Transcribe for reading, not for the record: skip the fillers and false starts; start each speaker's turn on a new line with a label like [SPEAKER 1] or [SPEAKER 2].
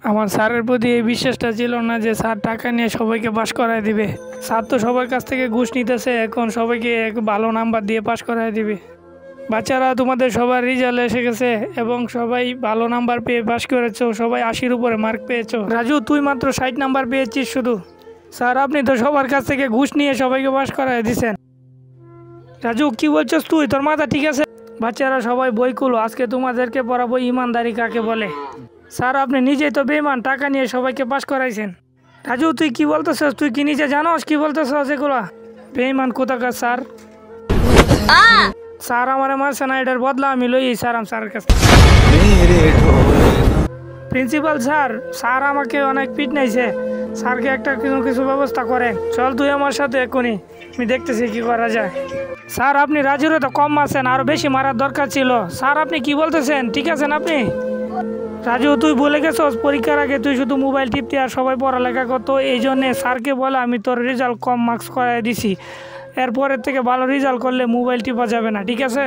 [SPEAKER 1] আমার স্যারের প্রতি এই বিশ্বাসটা ছিল না যে স্যার টাকা নিয়ে সবাইকে পাশ করায় দিবে। স্যার তো সবার কাছ থেকে ঘুষ নিতেছে, এখন সবাইকে এক ভালো নাম্বার দিয়ে পাশ করায় দিবে। বাচ্চারা, তোমাদের সবার রেজাল্ট এসে গেছে এবং সবাই ভালো নাম্বার পেয়ে পাশ করেছো, সবাই 80-র উপরে মার্ক পেয়েছো। রাজু, তুই মাত্র 60 নাম্বার পেয়েছিস শুধু। স্যার, আপনি তো সবার কাছ থেকে ঘুষ নিয়ে সবাইকে পাশ করায় দিছেন। রাজু, কি বলছিস তুই? তোর মাথা ঠিক আছে? বাচ্চারা সবাই বই খুলো, আজকে তোমাদেরকে পড়াবো ইমানদারি কাকে বলে। স্যার, আপনি নিজেই তো বেঈমান, টাকা নিয়ে সবাইকে পাশ করাইছেন। রাজু, তুই কি বলতেছস? তুই কি নিজে জানোস কি বলতেছস এগুলা? বেঈমান কোথাকার স্যার। স্যার আমার মারছে না, এটার বদলা আমি লই স্যারের কাছে। প্রিন্সিপাল স্যার, স্যার আমাকে অনেক পিটনাইছে। স্যারকে একটা কিছু ব্যবস্থা করেন। চল তুই আমার সাথে এক্ষুনি, আমি দেখতেছি কি করা যায়। স্যার, আপনি রাজুরে তো কম মারছেন, আরো বেশি মারার দরকার ছিল। স্যার, আপনি কি বলতেছেন? ঠিক আছেন আপনি? রাজু, তুই বলে গেছস পরীক্ষার আগে তুই শুধু মোবাইল টিপতে আর সবাই পড়ালেখা করতো, এই জন্যে স্যারকে বলে আমি তোর রেজাল্ট কম মার্কস করাই দিছি। এরপরের থেকে ভালো রেজাল্ট করলে মোবাইল টিপা যাবে না, ঠিক আছে?